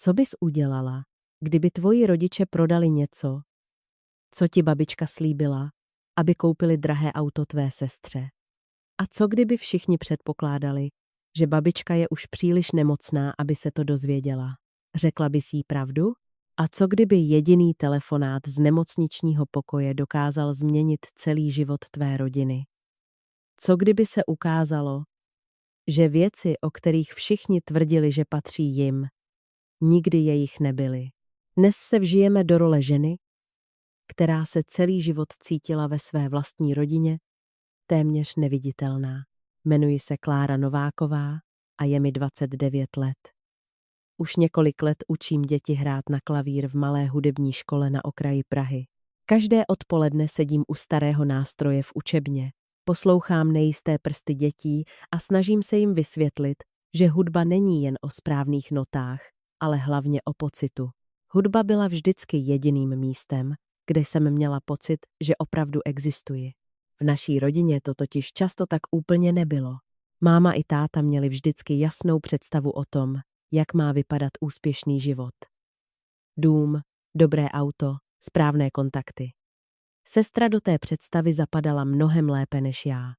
Co bys udělala, kdyby tvoji rodiče prodali něco, co ti babička slíbila, aby koupili drahé auto tvé sestře? A co kdyby všichni předpokládali, že babička je už příliš nemocná, aby se to dozvěděla? Řekla bys jí pravdu? A co kdyby jediný telefonát z nemocničního pokoje dokázal změnit celý život tvé rodiny? Co kdyby se ukázalo, že věci, o kterých všichni tvrdili, že patří jim, nikdy jejich nebyly? Dnes se vžijeme do role ženy, která se celý život cítila ve své vlastní rodině téměř neviditelná. Jmenuji se Klára Nováková a je mi 29 let. Už několik let učím děti hrát na klavír v malé hudební škole na okraji Prahy. Každé odpoledne sedím u starého nástroje v učebně, poslouchám nejisté prsty dětí a snažím se jim vysvětlit, že hudba není jen o správných notách, ale hlavně o pocitu. Hudba byla vždycky jediným místem, kde jsem měla pocit, že opravdu existuji. V naší rodině to totiž často tak úplně nebylo. Máma i táta měli vždycky jasnou představu o tom, jak má vypadat úspěšný život. Dům, dobré auto, správné kontakty. Sestra do té představy zapadala mnohem lépe než já.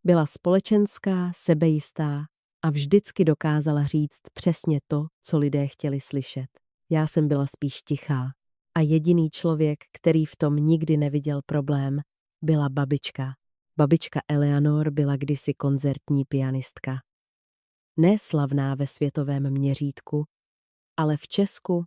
Byla společenská, sebejistá a vždycky dokázala říct přesně to, co lidé chtěli slyšet. Já jsem byla spíš tichá a jediný člověk, který v tom nikdy neviděl problém, byla babička. Babička Eleanor byla kdysi koncertní pianistka. Ne slavná ve světovém měřítku, ale v Česku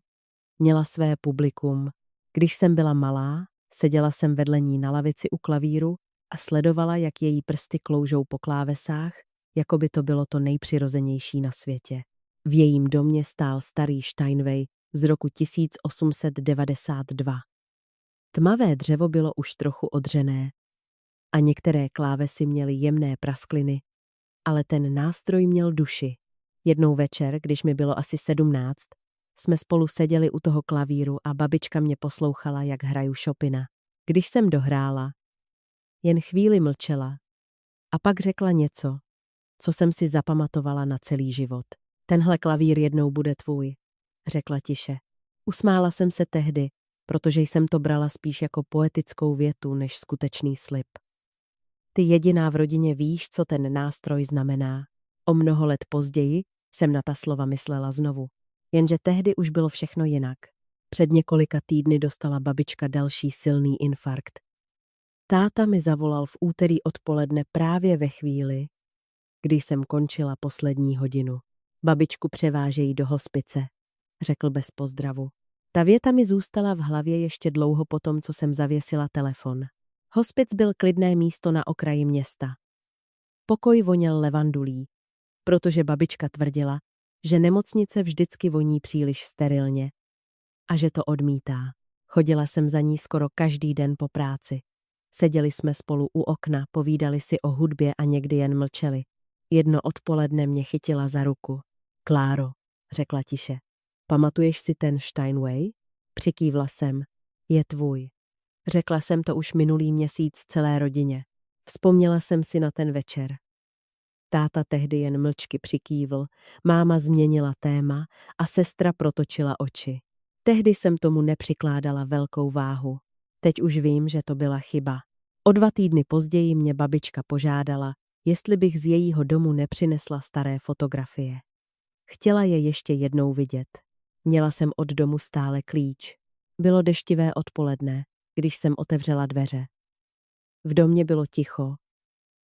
měla své publikum. Když jsem byla malá, seděla jsem vedle ní na lavici u klavíru a sledovala, jak její prsty kloužou po klávesách, jako by to bylo to nejpřirozenější na světě. V jejím domě stál starý Steinway z roku 1892. Tmavé dřevo bylo už trochu odřené a některé klávesy měly jemné praskliny, ale ten nástroj měl duši. Jednou večer, když mi bylo asi 17, jsme spolu seděli u toho klavíru a babička mě poslouchala, jak hraju Chopina. Když jsem dohrála, jen chvíli mlčela a pak řekla něco, co jsem si zapamatovala na celý život. Tenhle klavír jednou bude tvůj, řekla tiše. Usmála jsem se tehdy, protože jsem to brala spíš jako poetickou větu než skutečný slib. Ty jediná v rodině víš, co ten nástroj znamená. O mnoho let později jsem na ta slova myslela znovu. Jenže tehdy už bylo všechno jinak. Před několika týdny dostala babička další silný infarkt. Táta mi zavolal v úterý odpoledne právě ve chvíli, kdy jsem končila poslední hodinu. Babičku převážejí do hospice, řekl bez pozdravu. Ta věta mi zůstala v hlavě ještě dlouho po tom, co jsem zavěsila telefon. Hospic byl klidné místo na okraji města. Pokoj voněl levandulí, protože babička tvrdila, že nemocnice vždycky voní příliš sterilně a že to odmítá. Chodila jsem za ní skoro každý den po práci. Seděli jsme spolu u okna, povídali si o hudbě a někdy jen mlčeli. Jedno odpoledne mě chytila za ruku. Kláro, řekla tiše. Pamatuješ si ten Steinway? Přikývla jsem. Je tvůj. Řekla jsem to už minulý měsíc celé rodině. Vzpomněla jsem si na ten večer. Táta tehdy jen mlčky přikývl, máma změnila téma a sestra protočila oči. Tehdy jsem tomu nepřikládala velkou váhu. Teď už vím, že to byla chyba. O 2 týdny později mě babička požádala, jestli bych z jejího domu nepřinesla staré fotografie. Chtěla je ještě jednou vidět. Měla jsem od domu stále klíč. Bylo deštivé odpoledne, když jsem otevřela dveře. V domě bylo ticho,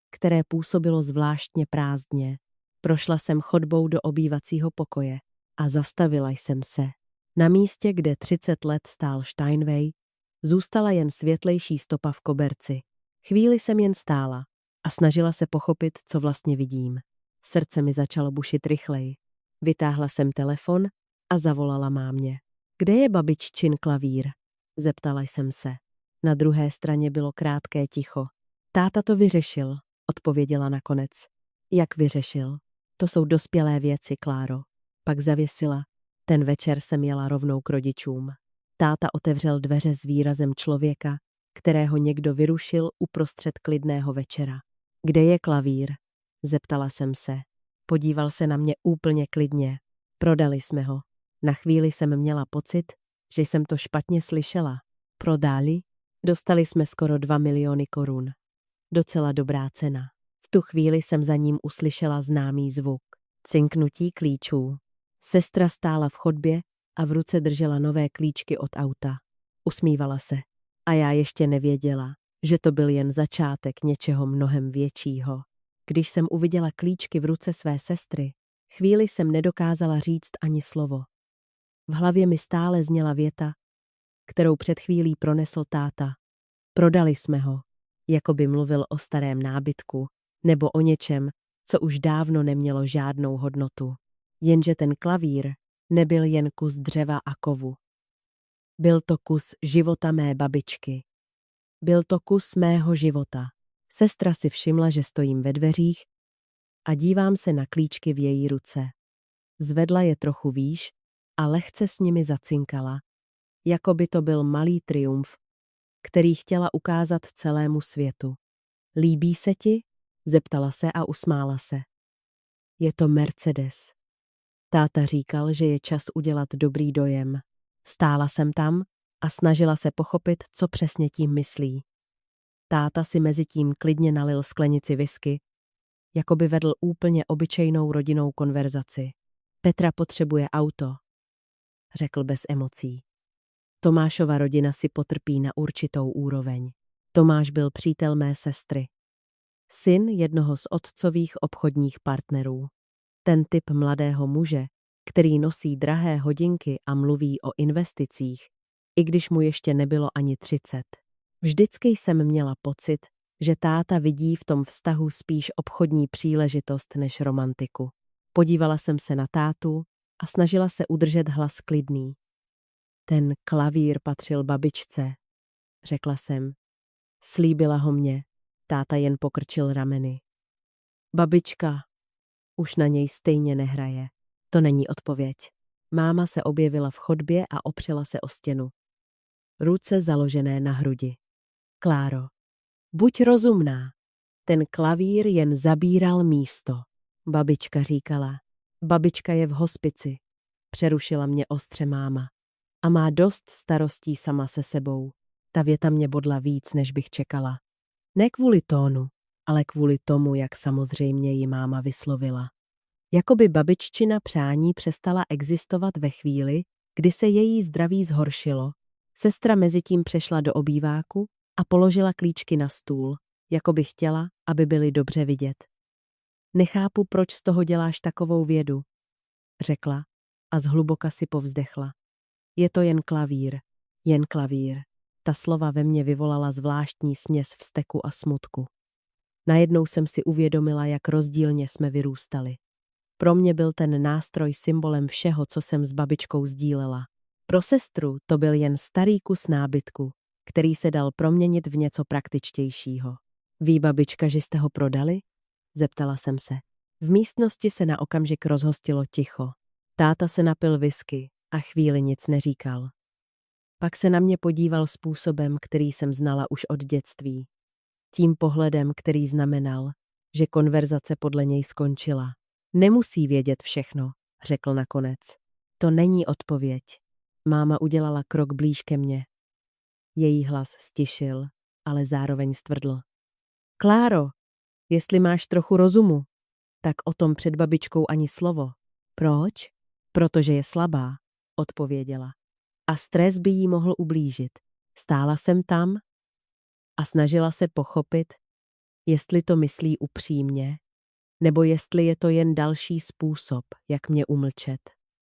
které působilo zvláštně prázdně. Prošla jsem chodbou do obývacího pokoje a zastavila jsem se. Na místě, kde 30 let stál Steinway, zůstala jen světlejší stopa v koberci. Chvíli jsem jen stála a snažila se pochopit, co vlastně vidím. Srdce mi začalo bušit rychleji. Vytáhla jsem telefon a zavolala mámě. Kde je babiččin klavír? Zeptala jsem se. Na druhé straně bylo krátké ticho. Táta to vyřešil, odpověděla nakonec. Jak vyřešil? To jsou dospělé věci, Kláro. Pak zavěsila. Ten večer jsem jela rovnou k rodičům. Táta otevřel dveře s výrazem člověka, kterého někdo vyrušil uprostřed klidného večera. Kde je klavír? Zeptala jsem se. Podíval se na mě úplně klidně. Prodali jsme ho. Na chvíli jsem měla pocit, že jsem to špatně slyšela. Prodali? Dostali jsme skoro 2 miliony korun. Docela dobrá cena. V tu chvíli jsem za ním uslyšela známý zvuk. Cinknutí klíčů. Sestra stála v chodbě a v ruce držela nové klíčky od auta. Usmívala se. A já ještě nevěděla, že to byl jen začátek něčeho mnohem většího. Když jsem uviděla klíčky v ruce své sestry, chvíli jsem nedokázala říct ani slovo. V hlavě mi stále zněla věta, kterou před chvílí pronesl táta. Prodali jsme ho, jako by mluvil o starém nábytku nebo o něčem, co už dávno nemělo žádnou hodnotu. Jenže ten klavír nebyl jen kus dřeva a kovu. Byl to kus života mé babičky. Byl to kus mého života. Sestra si všimla, že stojím ve dveřích a dívám se na klíčky v její ruce. Zvedla je trochu výš a lehce s nimi zacinkala, jako by to byl malý triumf, který chtěla ukázat celému světu. Líbí se ti? Zeptala se a usmála se. Je to Mercedes. Táta říkal, že je čas udělat dobrý dojem. Stála jsem tam a snažila se pochopit, co přesně tím myslí. Táta si mezitím klidně nalil sklenici whisky, jako by vedl úplně obyčejnou rodinnou konverzaci. Petra potřebuje auto, řekl bez emocí. Tomášova rodina si potrpí na určitou úroveň. Tomáš byl přítel mé sestry. Syn jednoho z otcových obchodních partnerů. Ten typ mladého muže, který nosí drahé hodinky a mluví o investicích, i když mu ještě nebylo ani 30. Vždycky jsem měla pocit, že táta vidí v tom vztahu spíš obchodní příležitost než romantiku. Podívala jsem se na tátu a snažila se udržet hlas klidný. Ten klavír patřil babičce, řekla jsem. Slíbila ho mě, táta jen pokrčil rameny. Babička už na něj stejně nehraje. To není odpověď. Máma se objevila v chodbě a opřela se o stěnu. Ruce založené na hrudi. Kláro, buď rozumná. Ten klavír jen zabíral místo. Babička říkala. Babička je v hospici. Přerušila mě ostře máma. A má dost starostí sama se sebou. Ta věta mě bodla víc, než bych čekala. Ne kvůli tónu, ale kvůli tomu, jak samozřejmě ji máma vyslovila. Jakoby babiččina přání přestala existovat ve chvíli, kdy se její zdraví zhoršilo. Sestra mezitím přešla do obýváku a položila klíčky na stůl, jako by chtěla, aby byly dobře vidět. Nechápu, proč z toho děláš takovou vědu, řekla a zhluboka si povzdechla. Je to jen klavír, jen klavír. Ta slova ve mně vyvolala zvláštní směs vzteku a smutku. Najednou jsem si uvědomila, jak rozdílně jsme vyrůstali. Pro mě byl ten nástroj symbolem všeho, co jsem s babičkou sdílela. Pro sestru to byl jen starý kus nábytku, který se dal proměnit v něco praktičtějšího. Ví babička, že jste ho prodali? Zeptala jsem se. V místnosti se na okamžik rozhostilo ticho. Táta se napil whisky a chvíli nic neříkal. Pak se na mě podíval způsobem, který jsem znala už od dětství. Tím pohledem, který znamenal, že konverzace podle něj skončila. Nemusí vědět všechno, řekl nakonec. To není odpověď. Máma udělala krok blíž ke mně. Její hlas stišil, ale zároveň stvrdl. Kláro, jestli máš trochu rozumu, tak o tom před babičkou ani slovo. Proč? Protože je slabá, odpověděla. A stres by jí mohl ublížit. Stála jsem tam a snažila se pochopit, jestli to myslí upřímně, nebo jestli je to jen další způsob, jak mě umlčet.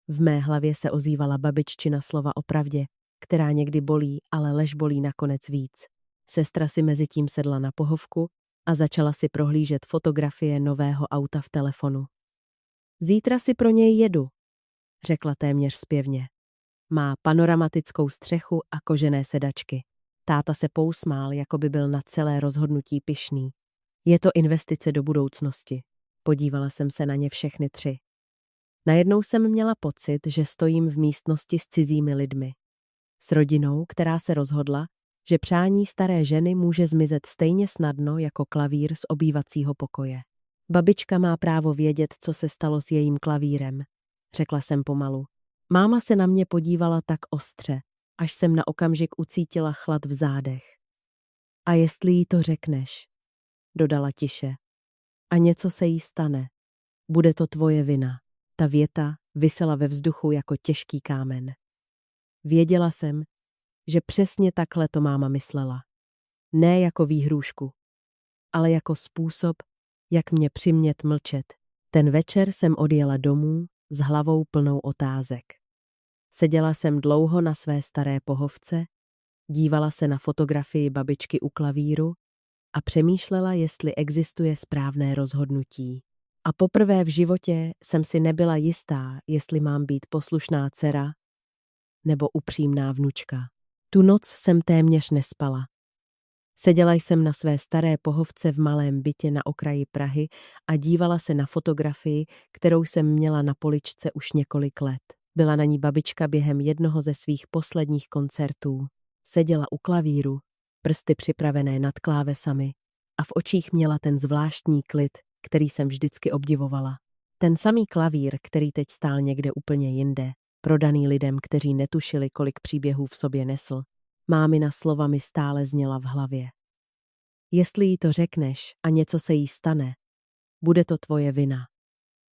V mé hlavě se ozývala babiččina slova o pravdě, která někdy bolí, ale lež bolí nakonec víc. Sestra si mezitím sedla na pohovku a začala si prohlížet fotografie nového auta v telefonu. Zítra si pro něj jedu, řekla téměř zpěvně. Má panoramatickou střechu a kožené sedačky. Táta se pousmál, jako by byl na celé rozhodnutí pyšný. Je to investice do budoucnosti. Podívala jsem se na ně všechny 3. Najednou jsem měla pocit, že stojím v místnosti s cizími lidmi. S rodinou, která se rozhodla, že přání staré ženy může zmizet stejně snadno jako klavír z obývacího pokoje. Babička má právo vědět, co se stalo s jejím klavírem, řekla jsem pomalu. Máma se na mě podívala tak ostře, až jsem na okamžik ucítila chlad v zádech. A jestli jí to řekneš, dodala tiše, a něco se jí stane, bude to tvoje vina. Ta věta visela ve vzduchu jako těžký kámen. Věděla jsem, že přesně takhle to máma myslela. Ne jako výhrůžku, ale jako způsob, jak mě přimět mlčet. Ten večer jsem odjela domů s hlavou plnou otázek. Seděla jsem dlouho na své staré pohovce, dívala se na fotografii babičky u klavíru a přemýšlela, jestli existuje správné rozhodnutí. A poprvé v životě jsem si nebyla jistá, jestli mám být poslušná dcera nebo upřímná vnučka. Tu noc jsem téměř nespala. Seděla jsem na své staré pohovce v malém bytě na okraji Prahy a dívala se na fotografii, kterou jsem měla na poličce už několik let. Byla na ní babička během jednoho ze svých posledních koncertů. Seděla u klavíru, prsty připravené nad klávesami a v očích měla ten zvláštní klid, který jsem vždycky obdivovala. Ten samý klavír, který teď stál někde úplně jinde, prodaný lidem, kteří netušili, kolik příběhů v sobě nesl. Mámina slova mi stále zněla v hlavě. Jestli jí to řekneš a něco se jí stane, bude to tvoje vina.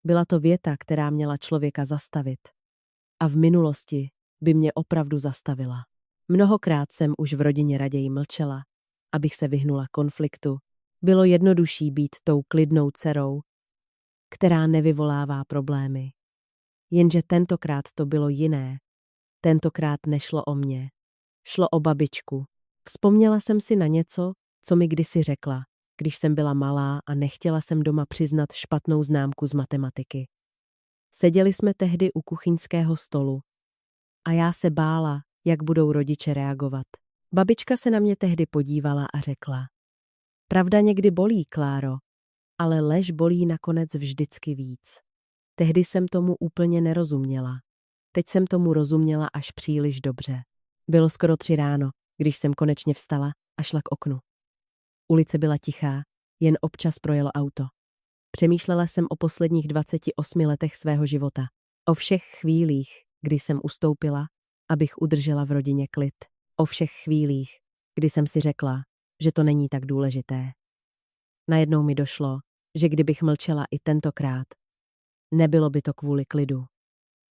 Byla to věta, která měla člověka zastavit. A v minulosti by mě opravdu zastavila. Mnohokrát jsem už v rodině raději mlčela, abych se vyhnula konfliktu. Bylo jednodušší být tou klidnou dcerou, která nevyvolává problémy. Jenže tentokrát to bylo jiné. Tentokrát nešlo o mě. Šlo o babičku. Vzpomněla jsem si na něco, co mi kdysi řekla, když jsem byla malá a nechtěla jsem doma přiznat špatnou známku z matematiky. Seděli jsme tehdy u kuchyňského stolu a já se bála, jak budou rodiče reagovat. Babička se na mě tehdy podívala a řekla: Pravda někdy bolí, Kláro, ale lež bolí nakonec vždycky víc. Tehdy jsem tomu úplně nerozuměla. Teď jsem tomu rozuměla až příliš dobře. Bylo skoro 3 ráno, když jsem konečně vstala a šla k oknu. Ulice byla tichá, jen občas projelo auto. Přemýšlela jsem o posledních 28 letech svého života. O všech chvílích, kdy jsem ustoupila, abych udržela v rodině klid. O všech chvílích, kdy jsem si řekla, že to není tak důležité. Najednou mi došlo, že kdybych mlčela i tentokrát, nebylo by to kvůli klidu.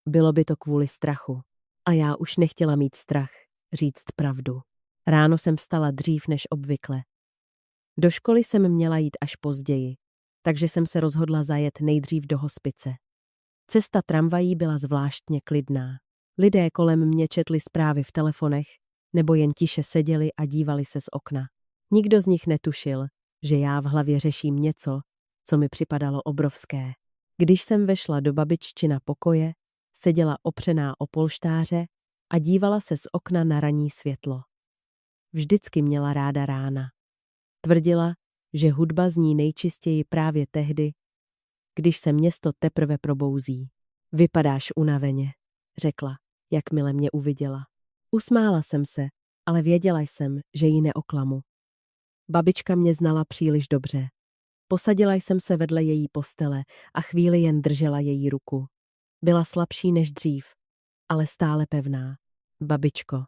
Bylo by to kvůli strachu. A já už nechtěla mít strach říct pravdu. Ráno jsem vstala dřív než obvykle. Do školy jsem měla jít až později, takže jsem se rozhodla zajet nejdřív do hospice. Cesta tramvají byla zvláštně klidná. Lidé kolem mě četli zprávy v telefonech nebo jen tiše seděli a dívali se z okna. Nikdo z nich netušil, že já v hlavě řeším něco, co mi připadalo obrovské. Když jsem vešla do babiččina pokoje, seděla opřená o polštáře a dívala se z okna na ranní světlo. Vždycky měla ráda rána. Tvrdila, že hudba zní nejčistěji právě tehdy, když se město teprve probouzí. Vypadáš unaveně, řekla, jakmile mě uviděla. Usmála jsem se, ale věděla jsem, že ji neoklamu. Babička mě znala příliš dobře. Posadila jsem se vedle její postele a chvíli jen držela její ruku. Byla slabší než dřív, ale stále pevná. Babičko,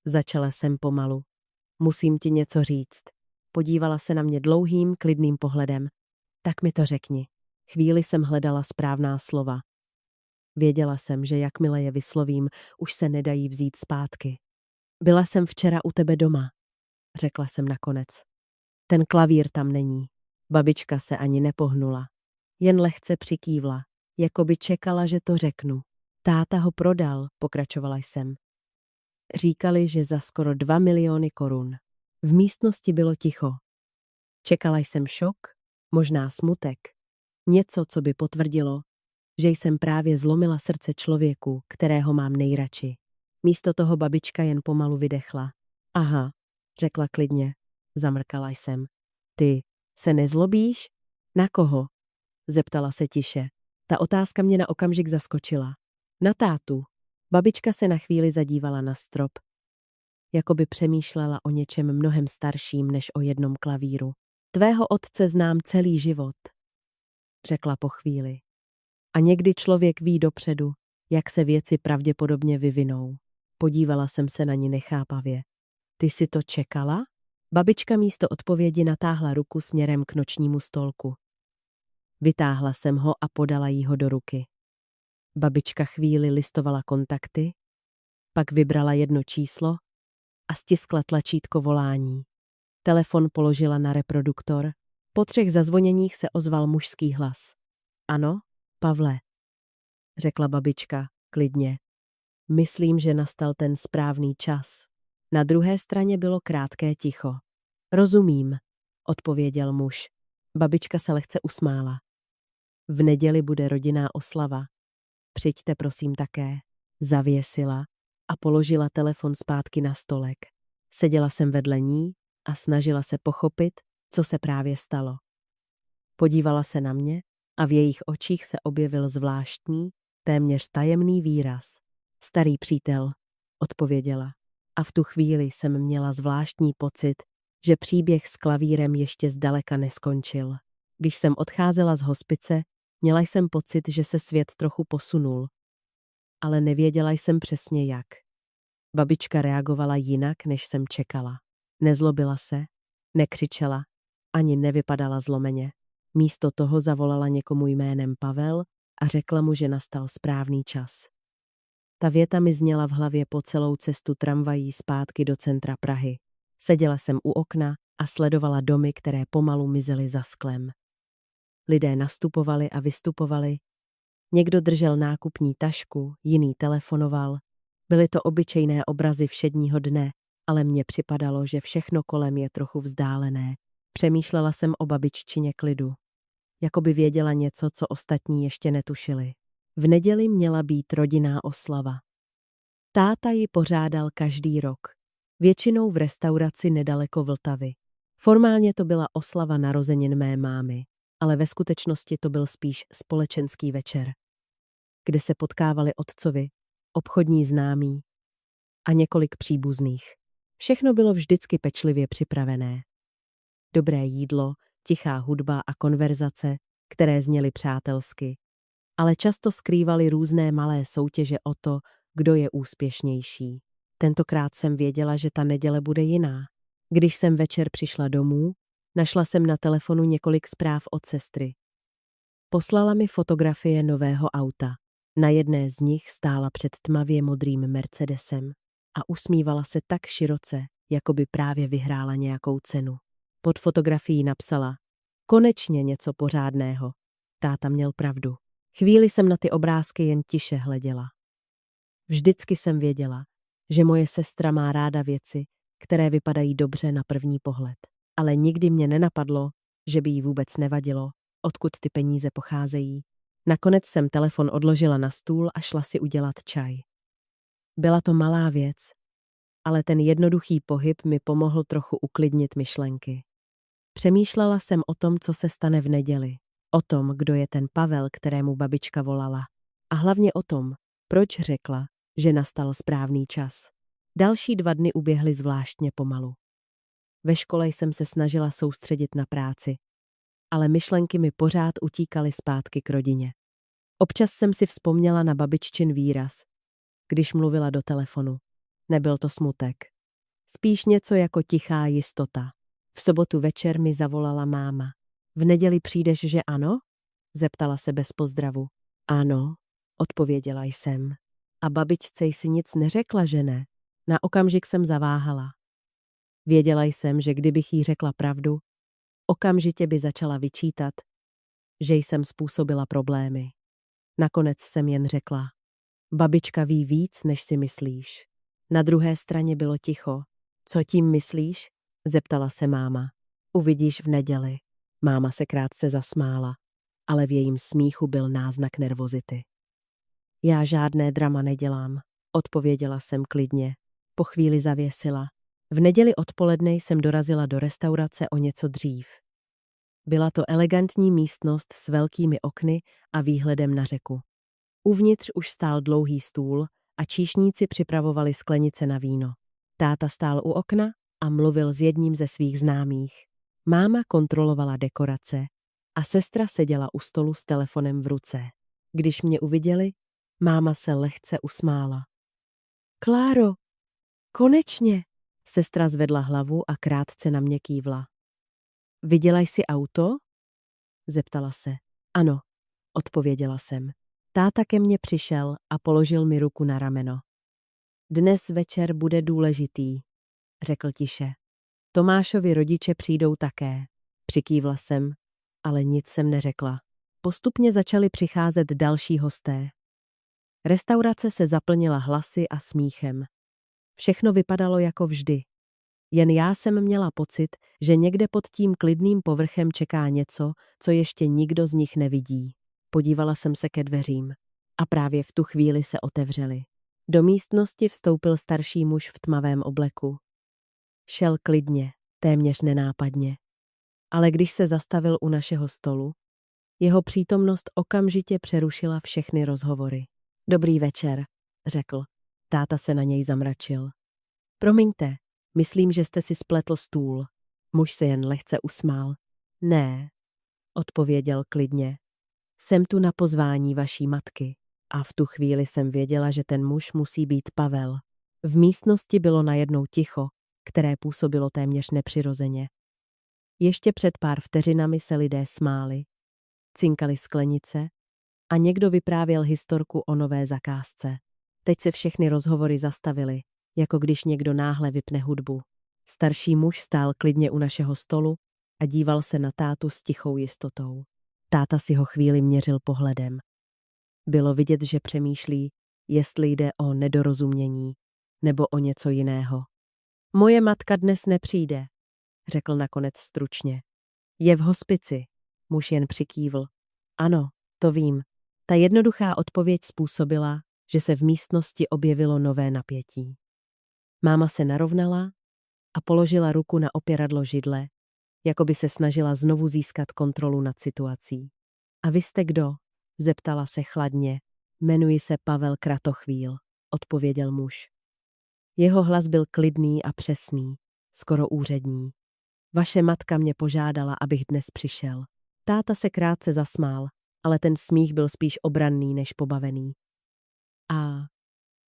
začala jsem pomalu. Musím ti něco říct. Podívala se na mě dlouhým, klidným pohledem. Tak mi to řekni. Chvíli jsem hledala správná slova. Věděla jsem, že jakmile je vyslovím, už se nedají vzít zpátky. Byla jsem včera u tebe doma, řekla jsem nakonec. Ten klavír tam není. Babička se ani nepohnula. Jen lehce přikývla, jako by čekala, že to řeknu. Táta ho prodal, pokračovala jsem. Říkali, že za skoro 2 miliony korun. V místnosti bylo ticho. Čekala jsem šok, možná smutek. Něco, co by potvrdilo, že jsem právě zlomila srdce člověku, kterého mám nejradši. Místo toho babička jen pomalu vydechla. Aha, řekla klidně. Zamrkala jsem. Ty se nezlobíš? Na koho? Zeptala se tiše. Ta otázka mě na okamžik zaskočila. Na tátu. Babička se na chvíli zadívala na strop. Jako by přemýšlela o něčem mnohem starším než o jednom klavíru. Tvého otce znám celý život, řekla po chvíli. A někdy člověk ví dopředu, jak se věci pravděpodobně vyvinou. Podívala jsem se na ní nechápavě. Ty si to čekala? Babička místo odpovědi natáhla ruku směrem k nočnímu stolku. Vytáhla jsem ho a podala jí ho do ruky. Babička chvíli listovala kontakty, pak vybrala jedno číslo a stiskla tlačítko volání. Telefon položila na reproduktor. Po 3 zazvoněních se ozval mužský hlas. Ano, Pavle, řekla babička klidně. Myslím, že nastal ten správný čas. Na druhé straně bylo krátké ticho. Rozumím, odpověděl muž. Babička se lehce usmála. V neděli bude rodinná oslava. Přijďte prosím také. Zavěsila a položila telefon zpátky na stolek. Seděla jsem vedle ní a snažila se pochopit, co se právě stalo. Podívala se na mě a v jejich očích se objevil zvláštní, téměř tajemný výraz. Starý přítel, odpověděla. A v tu chvíli jsem měla zvláštní pocit, že příběh s klavírem ještě zdaleka neskončil. Když jsem odcházela z hospice, měla jsem pocit, že se svět trochu posunul. Ale nevěděla jsem přesně jak. Babička reagovala jinak, než jsem čekala. Nezlobila se, nekřičela, ani nevypadala zlomeně. Místo toho zavolala někomu jménem Pavel a řekla mu, že nastal správný čas. Ta věta mi zněla v hlavě po celou cestu tramvají zpátky do centra Prahy. Seděla jsem u okna a sledovala domy, které pomalu mizely za sklem. Lidé nastupovali a vystupovali. Někdo držel nákupní tašku, jiný telefonoval. Byly to obyčejné obrazy všedního dne, ale mně připadalo, že všechno kolem je trochu vzdálené. Přemýšlela jsem o babiččině klidu. Jakoby věděla něco, co ostatní ještě netušili. V neděli měla být rodinná oslava. Táta ji pořádal každý rok. Většinou v restauraci nedaleko Vltavy. Formálně to byla oslava narozenin mé mámy, ale ve skutečnosti to byl spíš společenský večer, kde se potkávali otcovi, obchodní známí a několik příbuzných. Všechno bylo vždycky pečlivě připravené. Dobré jídlo, tichá hudba a konverzace, které zněly přátelsky, ale často skrývaly různé malé soutěže o to, kdo je úspěšnější. Tentokrát jsem věděla, že ta neděle bude jiná. Když jsem večer přišla domů, našla jsem na telefonu několik zpráv od sestry. Poslala mi fotografie nového auta. Na jedné z nich stála před tmavě modrým Mercedesem a usmívala se tak široce, jako by právě vyhrála nějakou cenu. Pod fotografií napsala: konečně něco pořádného. Táta měl pravdu. Chvíli jsem na ty obrázky jen tiše hleděla. Vždycky jsem věděla, že moje sestra má ráda věci, které vypadají dobře na první pohled. Ale nikdy mě nenapadlo, že by jí vůbec nevadilo, odkud ty peníze pocházejí. Nakonec jsem telefon odložila na stůl a šla si udělat čaj. Byla to malá věc, ale ten jednoduchý pohyb mi pomohl trochu uklidnit myšlenky. Přemýšlela jsem o tom, co se stane v neděli. O tom, kdo je ten Pavel, kterému babička volala. A hlavně o tom, proč řekla, že nastal správný čas. Další 2 dny uběhly zvláštně pomalu. Ve škole jsem se snažila soustředit na práci, ale myšlenky mi pořád utíkaly zpátky k rodině. Občas jsem si vzpomněla na babiččin výraz, když mluvila do telefonu. Nebyl to smutek. Spíš něco jako tichá jistota. V sobotu večer mi zavolala máma. V neděli přijdeš, že ano? Zeptala se bez pozdravu. Ano, odpověděla jsem. A babičce jsi nic neřekla, že ne? Na okamžik jsem zaváhala. Věděla jsem, že kdybych jí řekla pravdu, okamžitě by začala vyčítat, že jsem způsobila problémy. Nakonec jsem jen řekla: babička ví víc, než si myslíš. Na druhé straně bylo ticho. Co tím myslíš? Zeptala se máma. Uvidíš v neděli. Máma se krátce zasmála, ale v jejím smíchu byl náznak nervozity. Já žádné drama nedělám, odpověděla jsem klidně. Po chvíli zavěsila. V neděli odpoledne jsem dorazila do restaurace o něco dřív. Byla to elegantní místnost s velkými okny a výhledem na řeku. Uvnitř už stál dlouhý stůl a číšníci připravovali sklenice na víno. Táta stál u okna a mluvil s jedním ze svých známých. Máma kontrolovala dekorace a sestra seděla u stolu s telefonem v ruce. Když mě uviděli, Máma se lehce usmála. Kláro, konečně! Sestra zvedla hlavu a krátce na mě kývla. Viděla jsi auto? Zeptala se. Ano, odpověděla jsem. Táta ke mně přišel a položil mi ruku na rameno. Dnes večer bude důležitý, řekl tiše. Tomášovi rodiče přijdou také. Přikývla jsem, ale nic jsem neřekla. Postupně začali přicházet další hosté. Restaurace se zaplnila hlasy a smíchem. Všechno vypadalo jako vždy. Jen já jsem měla pocit, že někde pod tím klidným povrchem čeká něco, co ještě nikdo z nich nevidí. Podívala jsem se ke dveřím. A právě v tu chvíli se otevřely. Do místnosti vstoupil starší muž v tmavém obleku. Šel klidně, téměř nenápadně. Ale když se zastavil u našeho stolu, jeho přítomnost okamžitě přerušila všechny rozhovory. Dobrý večer, řekl. Táta se na něj zamračil. Promiňte, myslím, že jste si spletl stůl. Muž se jen lehce usmál. Ne, odpověděl klidně. Jsem tu na pozvání vaší matky. A v tu chvíli jsem věděla, že ten muž musí být Pavel. V místnosti bylo najednou ticho, které působilo téměř nepřirozeně. Ještě před pár vteřinami se lidé smáli, cinkali sklenice a někdo vyprávěl historku o nové zakázce. Teď se všechny rozhovory zastavily, jako když někdo náhle vypne hudbu. Starší muž stál klidně u našeho stolu a díval se na tátu s tichou jistotou. Táta si ho chvíli měřil pohledem. Bylo vidět, že přemýšlí, jestli jde o nedorozumění nebo o něco jiného. Moje matka dnes nepřijde, řekl nakonec stručně. Je v hospici, muž jen přikývl. Ano, to vím. Ta jednoduchá odpověď způsobila, že se v místnosti objevilo nové napětí. Máma se narovnala a položila ruku na opěradlo židle, jako by se snažila znovu získat kontrolu nad situací. A vy jste kdo? Zeptala se chladně. Jmenuji se Pavel Kratochvíl, odpověděl muž. Jeho hlas byl klidný a přesný, skoro úřední. Vaše matka mě požádala, abych dnes přišel. Táta se krátce zasmál, ale ten smích byl spíš obranný než pobavený. A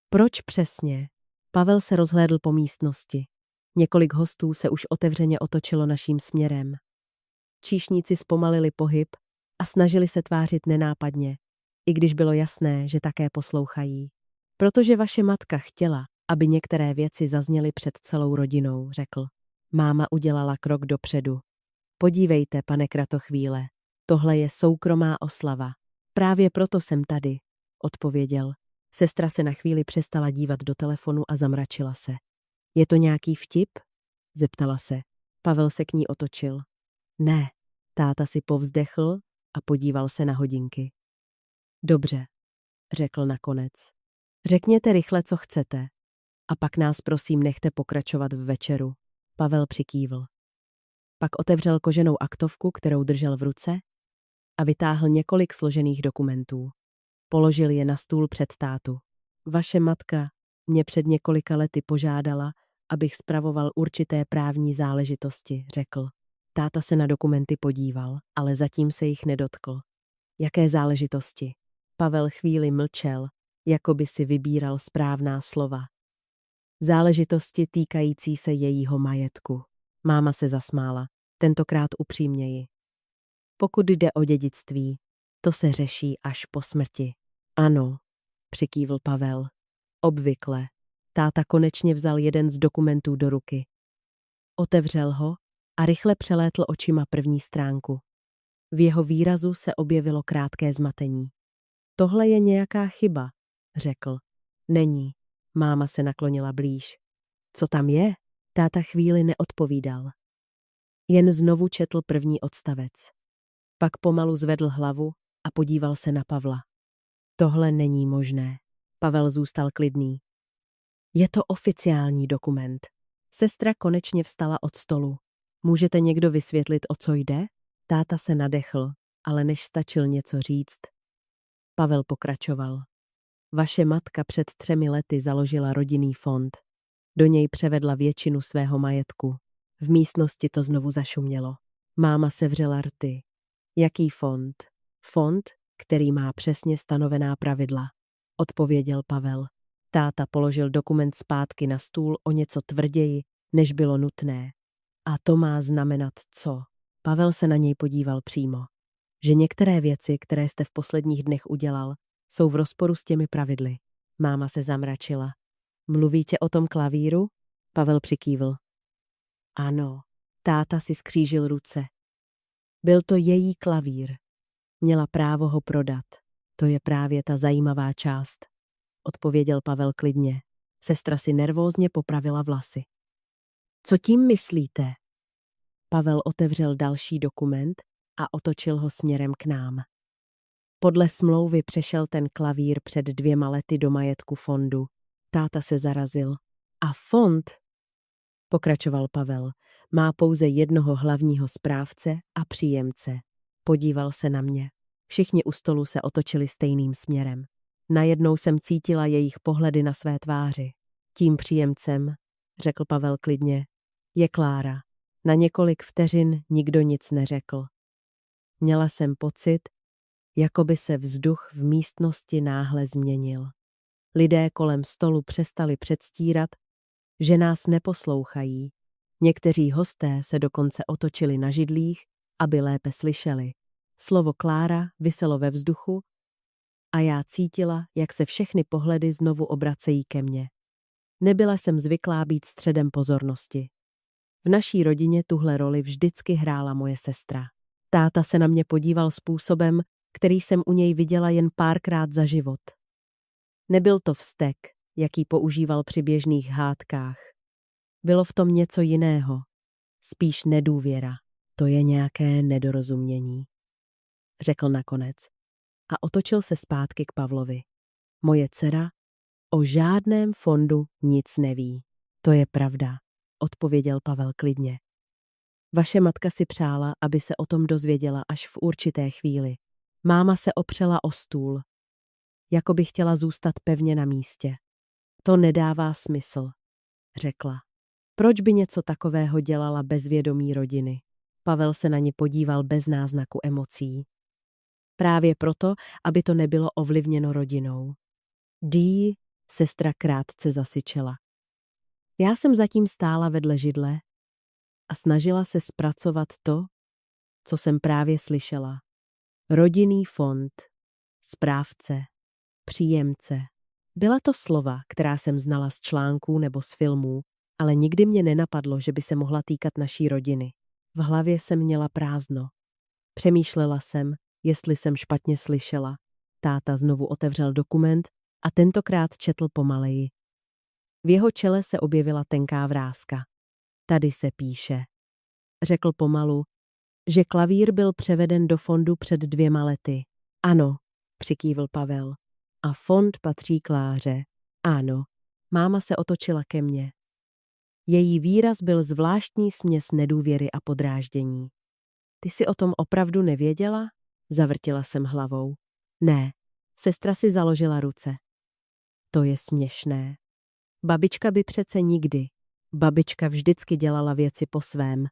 proč přesně? Pavel se rozhlédl po místnosti. Několik hostů se už otevřeně otočilo naším směrem. Číšníci zpomalili pohyb a snažili se tvářit nenápadně, i když bylo jasné, že také poslouchají. Protože vaše matka chtěla, aby některé věci zazněly před celou rodinou, řekl. Máma udělala krok dopředu. Podívejte, pane Kratochvíle, tohle je soukromá oslava. Právě proto jsem tady, odpověděl. Sestra se na chvíli přestala dívat do telefonu a zamračila se. Je to nějaký vtip? Zeptala se. Pavel se k ní otočil. Ne, táta si povzdechl a podíval se na hodinky. Dobře, řekl nakonec. Řekněte rychle, co chcete. A pak nás prosím nechte pokračovat v večeru. Pavel přikývl. Pak otevřel koženou aktovku, kterou držel v ruce, a vytáhl několik složených dokumentů. Položil je na stůl před tátu. Vaše matka mě před několika lety požádala, abych spravoval určité právní záležitosti, řekl. Táta se na dokumenty podíval, ale zatím se jich nedotkl. Jaké záležitosti? Pavel chvíli mlčel, jako by si vybíral správná slova. Záležitosti týkající se jejího majetku. Máma se zasmála, tentokrát upřímněji. Pokud jde o dědictví, to se řeší až po smrti. Ano, přikývl Pavel. Obvykle. Táta konečně vzal jeden z dokumentů do ruky. Otevřel ho a rychle přelétl očima první stránku. V jeho výrazu se objevilo krátké zmatení. Tohle je nějaká chyba, řekl. Není. Máma se naklonila blíž. Co tam je? Táta chvíli neodpovídal. Jen znovu četl první odstavec. Pak pomalu zvedl hlavu a podíval se na Pavla. Tohle není možné. Pavel zůstal klidný. Je to oficiální dokument. Sestra konečně vstala od stolu. Můžete někdo vysvětlit, o co jde? Táta se nadechl, ale než stačil něco říct. Pavel pokračoval. Vaše matka před 3 lety založila rodinný fond. Do něj převedla většinu svého majetku. V místnosti to znovu zašumělo. Máma sevřela rty. Jaký fond? Fond, který má přesně stanovená pravidla. odpověděl Pavel. Táta položil dokument zpátky na stůl o něco tvrději, než bylo nutné. A to má znamenat co? Pavel se na něj podíval přímo. Že některé věci, které jste v posledních dnech udělal, jsou v rozporu s těmi pravidly. Máma se zamračila. Mluvíte o tom klavíru? Pavel přikývl. Ano. Táta si skřížil ruce. Byl to její klavír. Měla právo ho prodat. To je právě ta zajímavá část, odpověděl Pavel klidně. Sestra si nervózně popravila vlasy. Co tím myslíte? Pavel otevřel další dokument a otočil ho směrem k nám. Podle smlouvy přešel ten klavír před 2 lety do majetku fondu. Táta se zarazil. A fond, pokračoval Pavel, má pouze jednoho hlavního správce a příjemce. Podíval se na mě. Všichni u stolu se otočili stejným směrem. Najednou jsem cítila jejich pohledy na své tváři. Tím příjemcem, řekl Pavel klidně, je Klára. Na několik vteřin nikdo nic neřekl. Měla jsem pocit, jako by se vzduch v místnosti náhle změnil. Lidé kolem stolu přestali předstírat, že nás neposlouchají. Někteří hosté se dokonce otočili na židlích, aby lépe slyšeli. Slovo Klára viselo ve vzduchu a já cítila, jak se všechny pohledy znovu obracejí ke mně. Nebyla jsem zvyklá být středem pozornosti. V naší rodině tuhle roli vždycky hrála moje sestra. Táta se na mě podíval způsobem, který jsem u něj viděla jen párkrát za život. Nebyl to vztek, jaký používal při běžných hádkách. Bylo v tom něco jiného, spíš nedůvěra. To je nějaké nedorozumění, řekl nakonec a otočil se zpátky k Pavlovi. Moje dcera o žádném fondu nic neví. To je pravda, odpověděl Pavel klidně. Vaše matka si přála, aby se o tom dozvěděla až v určité chvíli. Máma se opřela o stůl, jako by chtěla zůstat pevně na místě. To nedává smysl, řekla. Proč by něco takového dělala bez vědomí rodiny? Pavel se na ní podíval bez náznaku emocí. Právě proto, aby to nebylo ovlivněno rodinou. Dí, sestra krátce zasyčela. Já jsem zatím stála vedle židle a snažila se zpracovat to, co jsem právě slyšela. Rodinný fond, správce, příjemce. Byla to slova, která jsem znala z článků nebo z filmů, ale nikdy mě nenapadlo, že by se mohla týkat naší rodiny. V hlavě jsem měla prázdno. Přemýšlela jsem, jestli jsem špatně slyšela. Táta znovu otevřel dokument a tentokrát četl pomaleji. V jeho čele se objevila tenká vrázka. Tady se píše. Řekl pomalu, že klavír byl převeden do fondu před 2 lety. Ano, přikývl Pavel. A fond patří Kláře. Ano. Máma se otočila ke mně. Její výraz byl zvláštní směs nedůvěry a podráždění. Ty jsi o tom opravdu nevěděla? Zavrtila jsem hlavou. Ne, sestra si založila ruce. To je směšné. Babička by přece nikdy. Babička vždycky dělala věci po svém,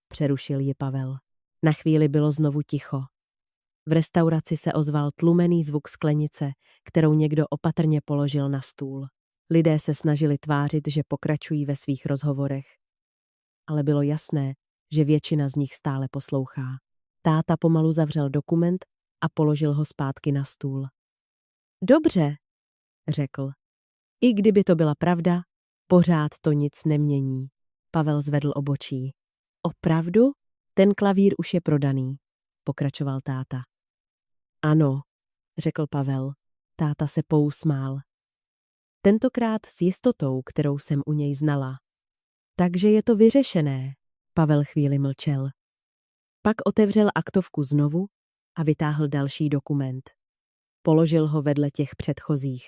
přerušil ji Pavel. Na chvíli bylo znovu ticho. V restauraci se ozval tlumený zvuk sklenice, kterou někdo opatrně položil na stůl. Lidé se snažili tvářit, že pokračují ve svých rozhovorech. Ale bylo jasné, že většina z nich stále poslouchá. Táta pomalu zavřel dokument a položil ho zpátky na stůl. Dobře, řekl. I kdyby to byla pravda, pořád to nic nemění. Pavel zvedl obočí. Opravdu? Ten klavír už je prodaný, pokračoval táta. Ano, řekl Pavel. Táta se pousmál. Tentokrát s jistotou, kterou jsem u něj znala. Takže je to vyřešené, Pavel chvíli mlčel. Pak otevřel aktovku znovu a vytáhl další dokument. Položil ho vedle těch předchozích.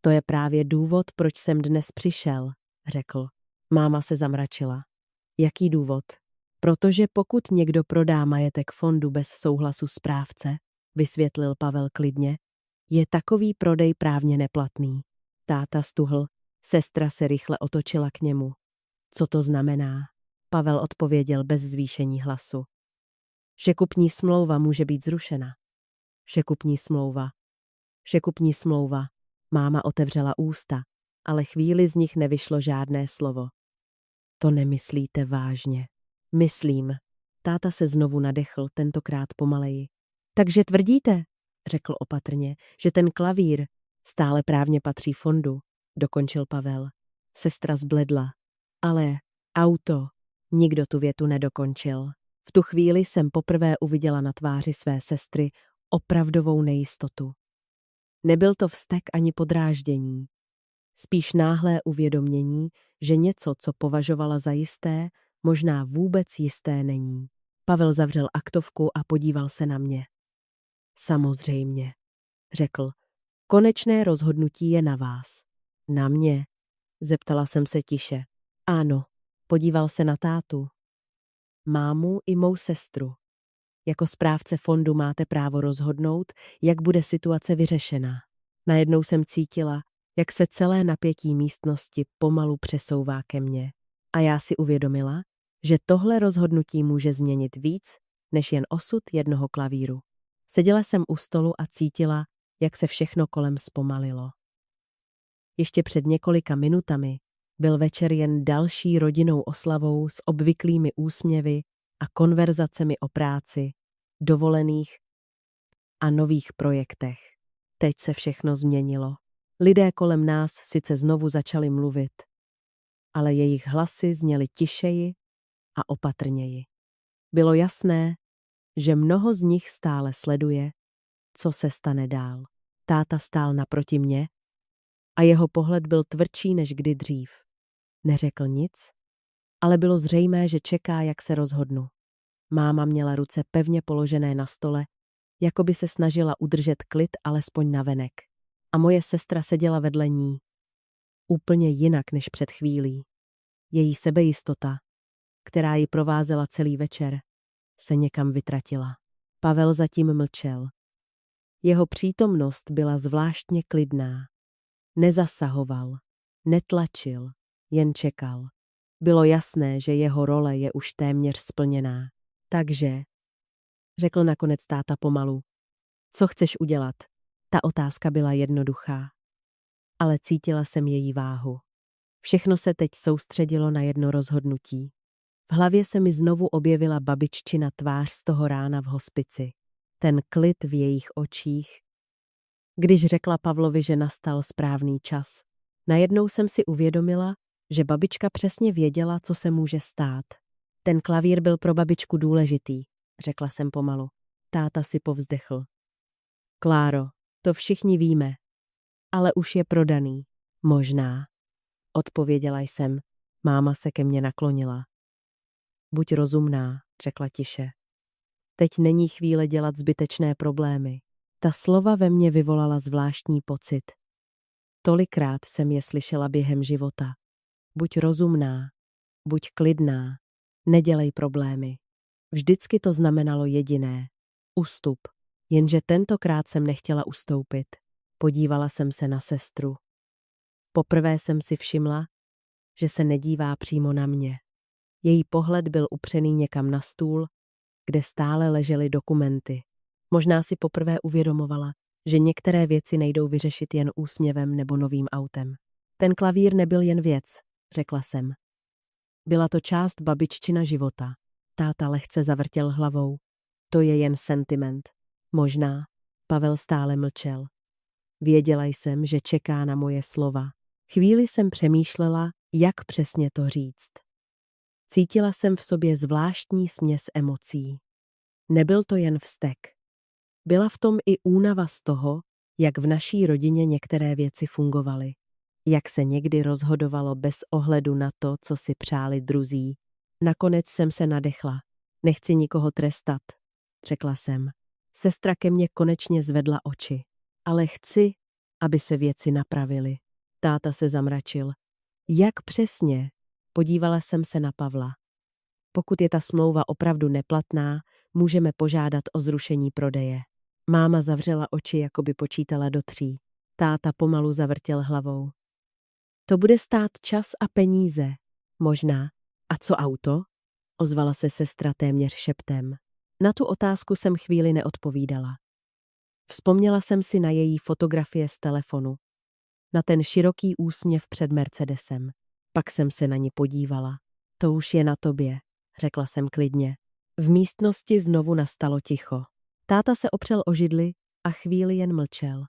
To je právě důvod, proč jsem dnes přišel, řekl. Máma se zamračila. Jaký důvod? Protože pokud někdo prodá majetek fondu bez souhlasu správce, vysvětlil Pavel klidně, je takový prodej právně neplatný. Táta stuhl, sestra se rychle otočila k němu. Co to znamená? Pavel odpověděl bez zvýšení hlasu. Že kupní smlouva může být zrušena. Že kupní smlouva. Máma otevřela ústa, ale chvíli z nich nevyšlo žádné slovo. To nemyslíte vážně. Myslím. Táta se znovu nadechl, tentokrát pomaleji. Takže tvrdíte, řekl opatrně, že ten klavír stále právně patří fondu, dokončil Pavel. Sestra zbledla. Ale auto, nikdo tu větu nedokončil. V tu chvíli jsem poprvé uviděla na tváři své sestry opravdovou nejistotu. Nebyl to vztek ani podráždění. Spíš náhlé uvědomění, že něco, co považovala za jisté, možná vůbec jisté není. Pavel zavřel aktovku a podíval se na mě. Samozřejmě, řekl. Konečné rozhodnutí je na vás. Na mě? Zeptala jsem se tiše. Ano, podíval se na tátu. Mámu i mou sestru. Jako správce fondu máte právo rozhodnout, jak bude situace vyřešena. Najednou jsem cítila, jak se celé napětí místnosti pomalu přesouvá ke mně. A já si uvědomila, že tohle rozhodnutí může změnit víc, než jen osud jednoho klavíru. Seděla jsem u stolu a cítila, jak se všechno kolem zpomalilo. Ještě před několika minutami byl večer jen další rodinnou oslavou s obvyklými úsměvy a konverzacemi o práci, dovolených a nových projektech. Teď se všechno změnilo. Lidé kolem nás sice znovu začali mluvit, ale jejich hlasy zněly tišeji a opatrněji. Bylo jasné, že mnoho z nich stále sleduje, co se stane dál. Táta stál naproti mě a jeho pohled byl tvrdší než kdy dřív. Neřekl nic, ale bylo zřejmé, že čeká, jak se rozhodnu. Máma měla ruce pevně položené na stole, jako by se snažila udržet klid alespoň navenek. A moje sestra seděla vedle ní. Úplně jinak než před chvílí. Její sebejistota, která ji provázela celý večer, se někam vytratila. Pavel zatím mlčel. Jeho přítomnost byla zvláštně klidná. Nezasahoval, netlačil, jen čekal. Bylo jasné, že jeho role je už téměř splněná. Takže, řekl nakonec táta pomalu, co chceš udělat? Ta otázka byla jednoduchá, ale cítila jsem její váhu. Všechno se teď soustředilo na jedno rozhodnutí. V hlavě se mi znovu objevila babiččina tvář z toho rána v hospici. Ten klid v jejich očích. Když řekla Pavlovi, že nastal správný čas, najednou jsem si uvědomila, že babička přesně věděla, co se může stát. Ten klavír byl pro babičku důležitý, řekla jsem pomalu. Táta si povzdechl. Kláro, to všichni víme, ale už je prodaný. Možná, odpověděla jsem. Máma se ke mně naklonila. Buď rozumná, řekla tiše. Teď není chvíle dělat zbytečné problémy. Ta slova ve mně vyvolala zvláštní pocit. Tolikrát jsem je slyšela během života. Buď rozumná, buď klidná, nedělej problémy. Vždycky to znamenalo jediné. Ústup. Jenže tentokrát jsem nechtěla ustoupit. Podívala jsem se na sestru. Poprvé jsem si všimla, že se nedívá přímo na mě. Její pohled byl upřený někam na stůl, kde stále ležely dokumenty. Možná si poprvé uvědomovala, že některé věci nejdou vyřešit jen úsměvem nebo novým autem. Ten klavír nebyl jen věc, řekla jsem. Byla to část babiččina života. Táta lehce zavrtěl hlavou. To je jen sentiment. Možná. Pavel stále mlčel. Věděla jsem, že čeká na moje slova. Chvíli jsem přemýšlela, jak přesně to říct. Cítila jsem v sobě zvláštní směs emocí. Nebyl to jen vztek. Byla v tom i únava z toho, jak v naší rodině některé věci fungovaly. Jak se někdy rozhodovalo bez ohledu na to, co si přáli druzí. Nakonec jsem se nadechla. Nechci nikoho trestat, řekla jsem. Sestra ke mně konečně zvedla oči. Ale chci, aby se věci napravily. Táta se zamračil. Jak přesně? Podívala jsem se na Pavla. Pokud je ta smlouva opravdu neplatná, můžeme požádat o zrušení prodeje. Máma zavřela oči, jako by počítala do 3. Táta pomalu zavrtěl hlavou. To bude stát čas a peníze. Možná. A co auto? Ozvala se sestra téměř šeptem. Na tu otázku jsem chvíli neodpovídala. Vzpomněla jsem si na její fotografie z telefonu. na ten široký úsměv před Mercedesem. Pak jsem se na ní podívala. To už je na tobě, řekla jsem klidně. V místnosti znovu nastalo ticho. Táta se opřel o židli a chvíli jen mlčel.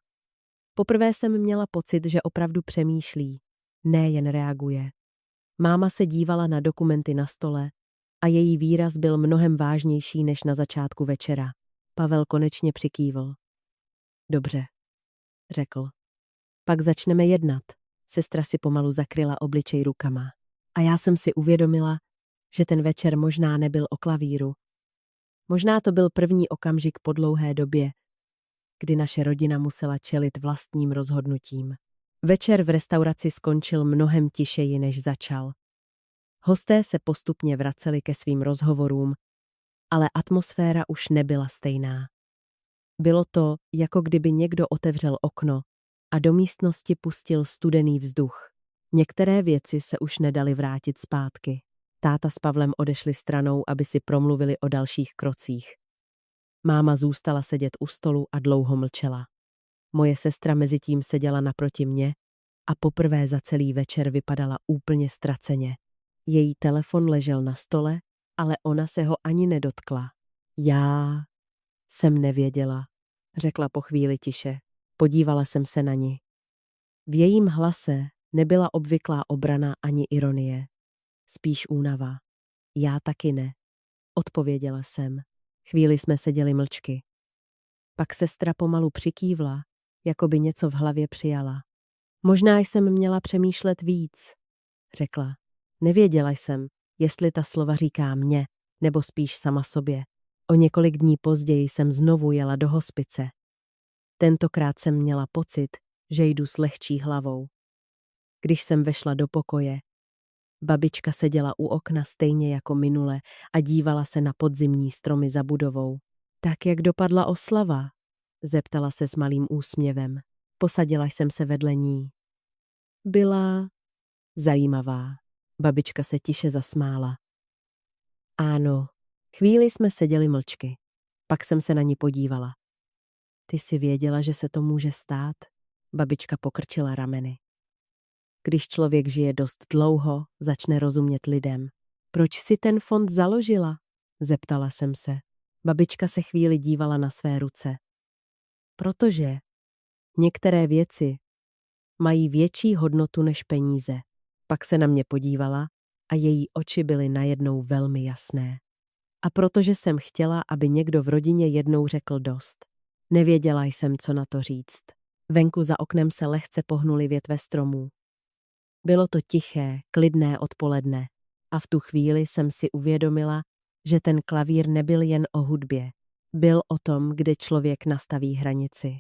Poprvé jsem měla pocit, že opravdu přemýšlí, ne jen reaguje. Máma se dívala na dokumenty na stole a její výraz byl mnohem vážnější než na začátku večera. Pavel konečně přikývl. Dobře, řekl. Pak začneme jednat. Sestra si pomalu zakryla obličej rukama. A já jsem si uvědomila, že ten večer možná nebyl o klavíru. Možná to byl první okamžik po dlouhé době, kdy naše rodina musela čelit vlastním rozhodnutím. Večer v restauraci skončil mnohem tišeji, než začal. Hosté se postupně vraceli ke svým rozhovorům, ale atmosféra už nebyla stejná. Bylo to, jako kdyby někdo otevřel okno a do místnosti pustil studený vzduch. Některé věci se už nedaly vrátit zpátky. Táta s Pavlem odešli stranou, aby si promluvili o dalších krocích. Máma zůstala sedět u stolu a dlouho mlčela. Moje sestra mezitím seděla naproti mě a poprvé za celý večer vypadala úplně ztraceně. Její telefon ležel na stole, ale ona se ho ani nedotkla. Já jsem nevěděla, řekla po chvíli tiše. Podívala jsem se na ni. V jejím hlase nebyla obvyklá obrana ani ironie. Spíš únava. Já taky ne, odpověděla jsem. Chvíli jsme seděli mlčky. Pak sestra pomalu přikývla, jako by něco v hlavě přijala. Možná jsem měla přemýšlet víc, řekla. Nevěděla jsem, jestli ta slova říká mně, nebo spíš sama sobě. O několik dní později jsem znovu jela do hospice. Tentokrát jsem měla pocit, že jdu s lehčí hlavou. Když jsem vešla do pokoje, babička seděla u okna stejně jako minule a dívala se na podzimní stromy za budovou. Tak jak dopadla oslava? Zeptala se s malým úsměvem. Posadila jsem se vedle ní. Byla zajímavá. Babička se tiše zasmála. Ano, chvíli jsme seděli mlčky. Pak jsem se na ní podívala. Ty jsi věděla, že se to může stát? Babička pokrčila rameny. Když člověk žije dost dlouho, začne rozumět lidem. Proč si ten fond založila? Zeptala jsem se. Babička se chvíli dívala na své ruce. Protože některé věci mají větší hodnotu než peníze. Pak se na mě podívala a její oči byly najednou velmi jasné. A protože jsem chtěla, aby někdo v rodině jednou řekl dost. Nevěděla jsem, co na to říct. Venku za oknem se lehce pohnuly větve stromů. Bylo to tiché, klidné odpoledne a v tu chvíli jsem si uvědomila, že ten klavír nebyl jen o hudbě. Byl o tom, kde člověk nastaví hranici.